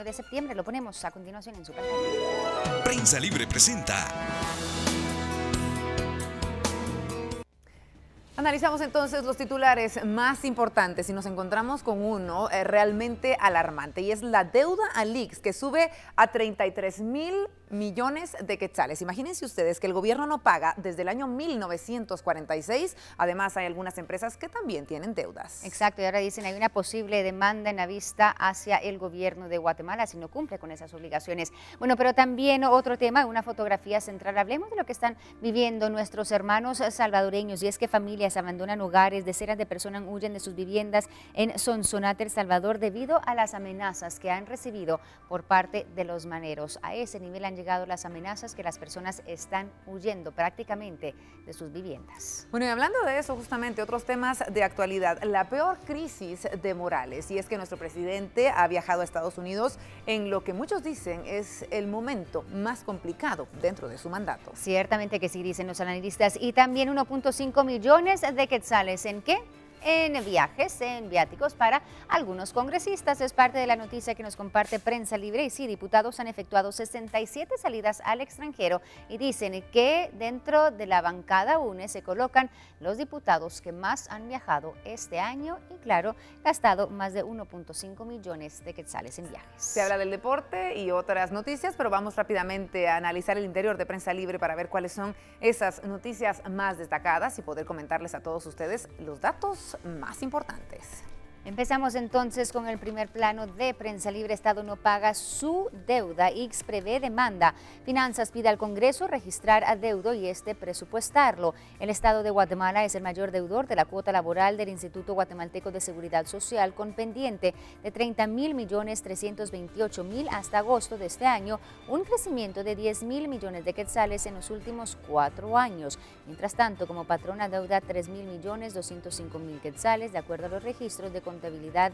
de septiembre. Lo ponemos a continuación en su pantalla. Prensa Libre presenta. Analizamos entonces los titulares más importantes y nos encontramos con uno realmente alarmante, y es la deuda al ICS, que sube a 33,000 millones de quetzales. Imagínense ustedes que el gobierno no paga desde el año 1946. Además, hay algunas empresas que también tienen deudas. Exacto, y ahora dicen hay una posible demanda en la vista hacia el gobierno de Guatemala si no cumple con esas obligaciones. Bueno, pero también otro tema, una fotografía central. Hablemos de lo que están viviendo nuestros hermanos salvadoreños, y es que familias abandonan hogares, decenas de personas huyen de sus viviendas en Sonsonate, El Salvador, debido a las amenazas que han recibido por parte de los maneros. A ese nivel han llegado las amenazas, que las personas están huyendo prácticamente de sus viviendas. Bueno, y hablando de eso, justamente otros temas de actualidad, la peor crisis de Morales, y es que nuestro presidente ha viajado a Estados Unidos en lo que muchos dicen es el momento más complicado dentro de su mandato. Ciertamente que sí, dicen los analistas, y también 1.5 millones de quetzales, ¿en qué? En viajes, en viáticos para algunos congresistas. Es parte de la noticia que nos comparte Prensa Libre. Y sí, diputados han efectuado 67 salidas al extranjero, y dicen que dentro de la bancada UNE se colocan los diputados que más han viajado este año y, claro, gastado más de 1.5 millones de quetzales en viajes. Se habla del deporte y otras noticias, pero vamos rápidamente a analizar el interior de Prensa Libre para ver cuáles son esas noticias más destacadas y poder comentarles a todos ustedes los datos más importantes. Empezamos entonces con el primer plano de Prensa Libre. Estado no paga su deuda. ICS prevé demanda. Finanzas pide al Congreso registrar adeudo y presupuestarlo. El Estado de Guatemala es el mayor deudor de la cuota laboral del Instituto Guatemalteco de Seguridad Social, con pendiente de 30,328,000 hasta agosto de este año, un crecimiento de 10,000 millones de quetzales en los últimos 4 años. Mientras tanto, como patrona deuda 3,205,000 quetzales, de acuerdo a los registros de contabilidad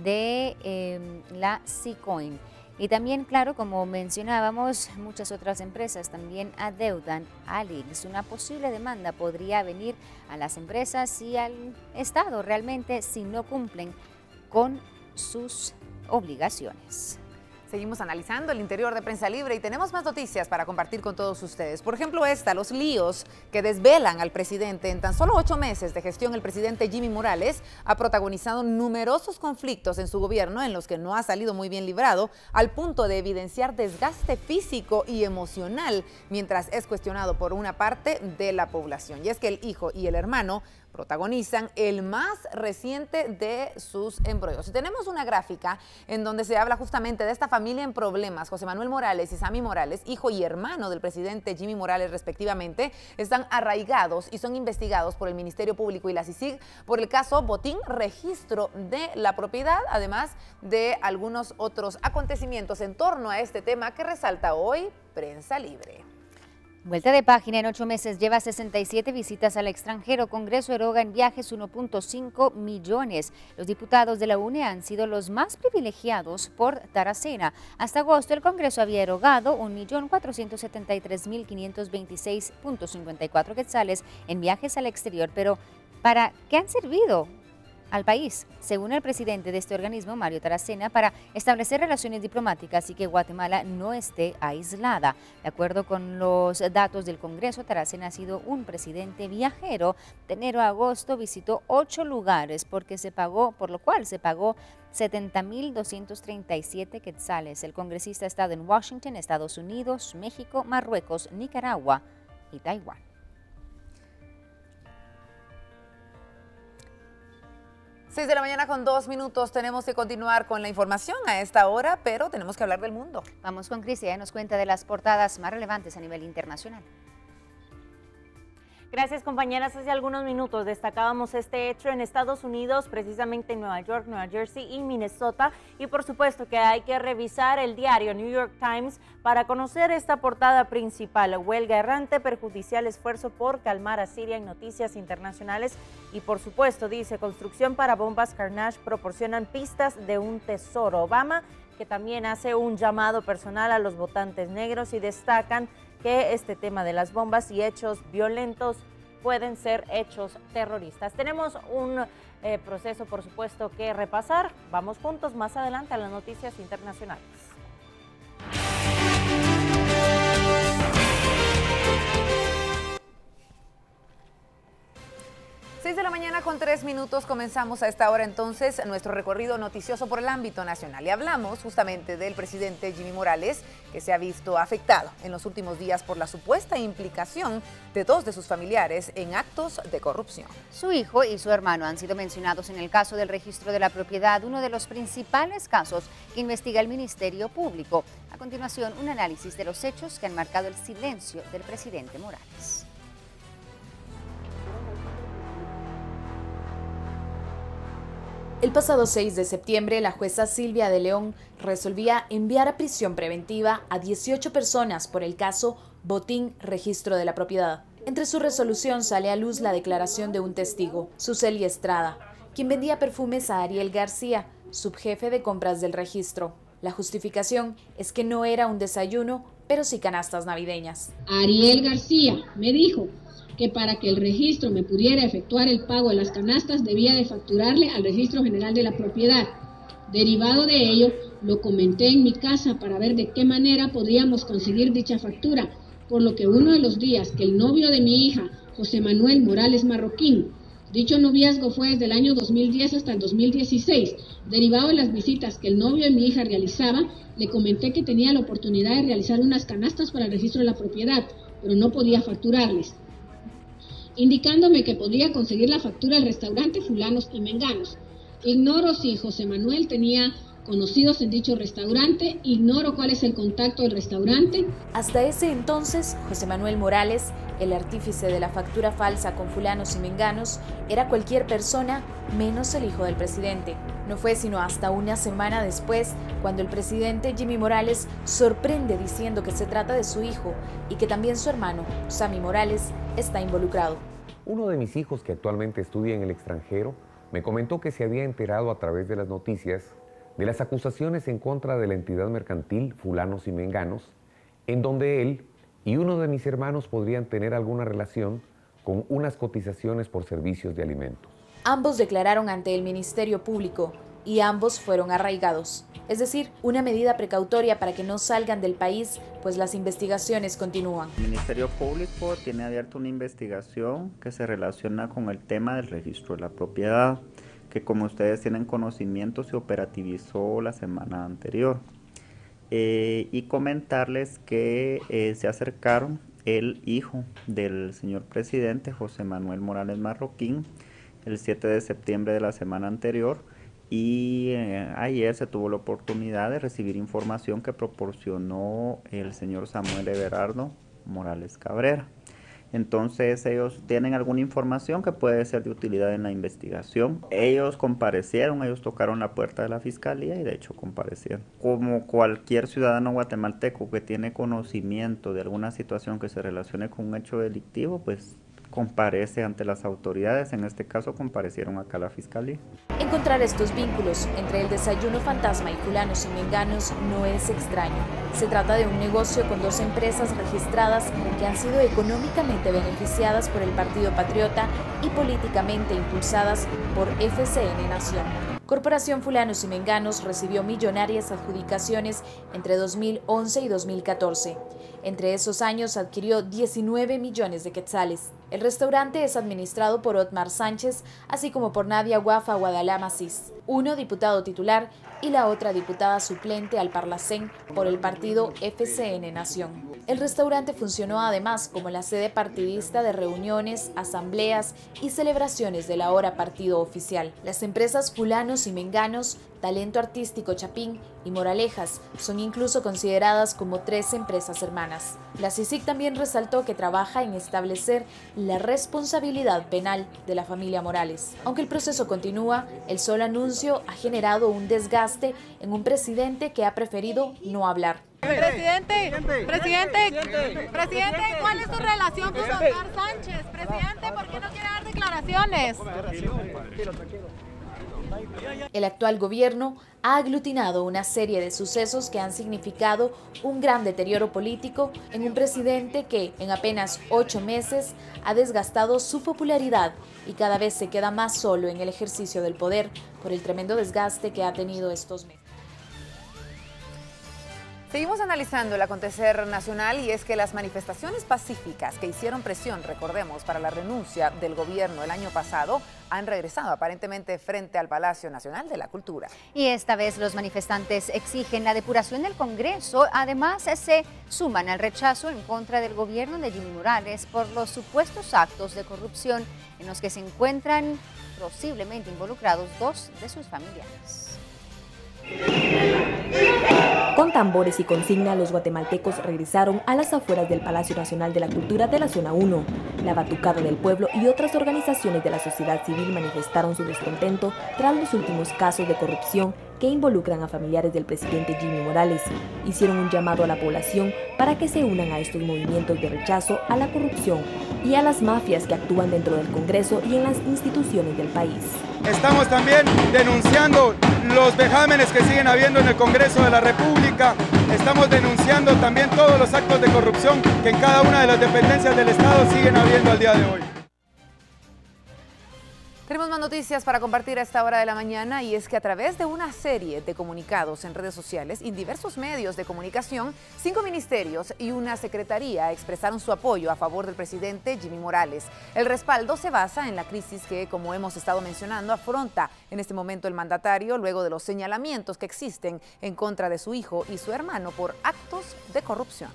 de la SICOIN. Y también, claro, como mencionábamos, muchas otras empresas también adeudan al ICS. Una posible demanda podría venir a las empresas y al Estado realmente si no cumplen con sus obligaciones. Seguimos analizando el interior de Prensa Libre y tenemos más noticias para compartir con todos ustedes. Por ejemplo, los líos que desvelan al presidente. En tan solo 8 meses de gestión, el presidente Jimmy Morales ha protagonizado numerosos conflictos en su gobierno en los que no ha salido muy bien librado, al punto de evidenciar desgaste físico y emocional, mientras es cuestionado por una parte de la población. Y es que el hijo y el hermano protagonizan el más reciente de sus embrollos. Y tenemos una gráfica en donde se habla justamente de esta familia en problemas. José Manuel Morales y Sammy Morales, hijo y hermano del presidente Jimmy Morales respectivamente, están arraigados y son investigados por el Ministerio Público y la CICIG por el caso Botín, registro de la propiedad, además de algunos otros acontecimientos en torno a este tema que resalta hoy Prensa Libre. Vuelta de página. En 8 meses lleva 67 visitas al extranjero. Congreso eroga en viajes 1.5 millones. Los diputados de la UNE han sido los más privilegiados por Taracena. Hasta agosto el Congreso había erogado 1.473.526.54 quetzales en viajes al exterior. Pero ¿para qué han servido al país? Según el presidente de este organismo, Mario Taracena, para establecer relaciones diplomáticas y que Guatemala no esté aislada. De acuerdo con los datos del Congreso, Taracena ha sido un presidente viajero. De enero a agosto visitó 8 lugares, por lo cual se pagó 70,237 quetzales. El congresista ha estado en Washington, Estados Unidos, México, Marruecos, Nicaragua y Taiwán. 6 de la mañana con 2 minutos. Tenemos que continuar con la información a esta hora, pero tenemos que hablar del mundo. Vamos con Cris, ella nos cuenta de las portadas más relevantes a nivel internacional. Gracias, compañeras. Hace algunos minutos destacábamos este hecho en Estados Unidos, precisamente en Nueva York, Nueva Jersey y Minnesota. Y por supuesto que hay que revisar el diario New York Times para conocer esta portada principal. Huelga errante, perjudicial esfuerzo por calmar a Siria en noticias internacionales. Y por supuesto, dice, construcción para bombas Carnage proporcionan pistas de un tesoro. Obama, que también hace un llamado personal a los votantes negros, y destacan que este tema de las bombas y hechos violentos pueden ser hechos terroristas. Tenemos un proceso, por supuesto, que repasar. Vamos juntos más adelante a las noticias internacionales. 6 de la mañana con 3 minutos, comenzamos a esta hora entonces nuestro recorrido noticioso por el ámbito nacional y hablamos justamente del presidente Jimmy Morales, que se ha visto afectado en los últimos días por la supuesta implicación de 2 de sus familiares en actos de corrupción. Su hijo y su hermano han sido mencionados en el caso del registro de la propiedad, uno de los principales casos que investiga el Ministerio Público. A continuación, un análisis de los hechos que han marcado el silencio del presidente Morales. El pasado 6 de septiembre, la jueza Silvia de León resolvía enviar a prisión preventiva a 18 personas por el caso Botín Registro de la Propiedad. Entre su resolución sale a luz la declaración de un testigo, Suseli Estrada, quien vendía perfumes a Ariel García, subjefe de compras del registro. La justificación es que no era un desayuno, pero sí canastas navideñas. Ariel García me dijo que para que el registro me pudiera efectuar el pago de las canastas debía de facturarle al Registro General de la Propiedad. Derivado de ello, lo comenté en mi casa para ver de qué manera podríamos conseguir dicha factura, por lo que uno de los días que el novio de mi hija, José Manuel Morales Marroquín, dicho noviazgo fue desde el año 2010 hasta el 2016, derivado de las visitas que el novio de mi hija realizaba, le comenté que tenía la oportunidad de realizar unas canastas para el Registro de la Propiedad, pero no podía facturarles, indicándome que podría conseguir la factura al restaurante Fulanos y Menganos. Ignoro si José Manuel tenía conocidos en dicho restaurante, ignoro cuál es el contacto del restaurante. Hasta ese entonces, José Manuel Morales, el artífice de la factura falsa con Fulanos y Menganos, era cualquier persona menos el hijo del presidente. No fue sino hasta una semana después cuando el presidente Jimmy Morales sorprende diciendo que se trata de su hijo y que también su hermano, Sammy Morales, está involucrado. Uno de mis hijos, que actualmente estudia en el extranjero, me comentó que se había enterado a través de las noticias de las acusaciones en contra de la entidad mercantil Fulanos y Menganos, en donde él y uno de mis hermanos podrían tener alguna relación con unas cotizaciones por servicios de alimentos. Ambos declararon ante el Ministerio Público y ambos fueron arraigados, es decir, una medida precautoria para que no salgan del país, pues las investigaciones continúan. El Ministerio Público tiene abierta una investigación que se relaciona con el tema del registro de la propiedad, que como ustedes tienen conocimiento se operativizó la semana anterior. Y comentarles que se acercaron el hijo del señor presidente, José Manuel Morales Marroquín, el 7 de septiembre de la semana anterior, y ayer se tuvo la oportunidad de recibir información que proporcionó el señor Samuel Everardo Morales Cabrera. Entonces ellos tienen alguna información que puede ser de utilidad en la investigación. Ellos comparecieron, ellos tocaron la puerta de la fiscalía y de hecho comparecieron. Como cualquier ciudadano guatemalteco que tiene conocimiento de alguna situación que se relacione con un hecho delictivo, pues comparece ante las autoridades, en este caso comparecieron acá a la fiscalía. Encontrar estos vínculos entre el desayuno fantasma y Fulanos y Menganos no es extraño. Se trata de un negocio con 2 empresas registradas que han sido económicamente beneficiadas por el Partido Patriota y políticamente impulsadas por FCN Nación. Corporación Fulanos y Menganos recibió millonarias adjudicaciones entre 2011 y 2014. Entre esos años adquirió 19 millones de quetzales. El restaurante es administrado por Otmar Sánchez, así como por Nadia Guafa Guadalá Cis, uno diputado titular y la otra diputada suplente al Parlacén por el partido FCN Nación. El restaurante funcionó además como la sede partidista de reuniones, asambleas y celebraciones del ahora partido oficial. Las empresas Fulanos y Menganos, Talento Artístico Chapín y Moralejas son incluso consideradas como 3 empresas hermanas. La CICIG también resaltó que trabaja en establecer la responsabilidad penal de la familia Morales. Aunque el proceso continúa, el solo anuncio ha generado un desgaste en un presidente que ha preferido no hablar. Presidente, ¿cuál es su relación con Oscar Sánchez? Presidente, ¿por qué no quiere dar declaraciones? El actual gobierno ha aglutinado una serie de sucesos que han significado un gran deterioro político en un presidente que en apenas 8 meses ha desgastado su popularidad y cada vez se queda más solo en el ejercicio del poder por el tremendo desgaste que ha tenido estos meses. Seguimos analizando el acontecer nacional y es que las manifestaciones pacíficas que hicieron presión, recordemos, para la renuncia del gobierno el año pasado, han regresado aparentemente frente al Palacio Nacional de la Cultura. Y esta vez los manifestantes exigen la depuración del Congreso. Además, se suman al rechazo en contra del gobierno de Jimmy Morales por los supuestos actos de corrupción en los que se encuentran posiblemente involucrados 2 de sus familiares. Con tambores y consigna, los guatemaltecos regresaron a las afueras del Palacio Nacional de la Cultura de la Zona 1. La Batucada del Pueblo y otras organizaciones de la sociedad civil manifestaron su descontento tras los últimos casos de corrupción que involucran a familiares del presidente Jimmy Morales. Hicieron un llamado a la población para que se unan a estos movimientos de rechazo a la corrupción y a las mafias que actúan dentro del Congreso y en las instituciones del país. Estamos también denunciando los vejámenes que siguen habiendo en el Congreso de la República. Estamos denunciando también todos los actos de corrupción que en cada una de las dependencias del Estado siguen habiendo al día de hoy. Tenemos más noticias para compartir a esta hora de la mañana y es que a través de una serie de comunicados en redes sociales y diversos medios de comunicación, 5 ministerios y una secretaría expresaron su apoyo a favor del presidente Jimmy Morales. El respaldo se basa en la crisis que, como hemos estado mencionando, afronta en este momento el mandatario luego de los señalamientos que existen en contra de su hijo y su hermano por actos de corrupción.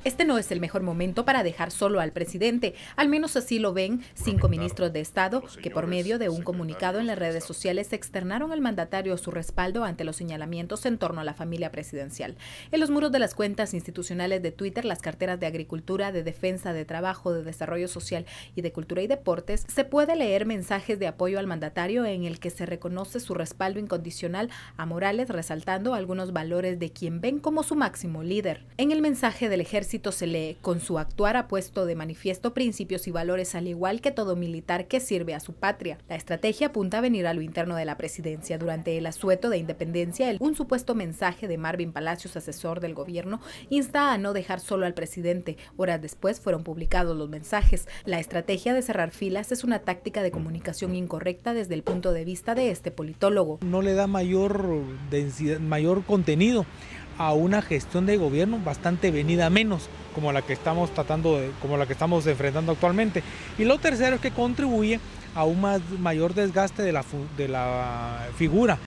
Este no es el mejor momento para dejar solo al presidente, al menos así lo ven 5 ministros de Estado que por medio de un comunicado en las redes sociales externaron al mandatario su respaldo ante los señalamientos en torno a la familia presidencial. En los muros de las cuentas institucionales de Twitter, las carteras de Agricultura, de Defensa, de Trabajo, de Desarrollo Social y de Cultura y Deportes, se puede leer mensajes de apoyo al mandatario en el que se reconoce su respaldo incondicional a Morales, resaltando algunos valores de quien ven como su máximo líder. En el mensaje del ejército se lee: con su actuar ha puesto de manifiesto principios y valores al igual que todo militar que sirve a su patria. La estrategia apunta a venir a lo interno de la presidencia. Durante el asueto de independencia, un supuesto mensaje de Marvin Palacios, asesor del gobierno, insta a no dejar solo al presidente. Horas después fueron publicados los mensajes. La estrategia de cerrar filas es una táctica de comunicación incorrecta desde el punto de vista de este politólogo. No le da mayor densidad, mayor contenido a una gestión de gobierno bastante venida menos, como la que estamos enfrentando actualmente. Y lo tercero es que contribuye a un mayor desgaste de la figura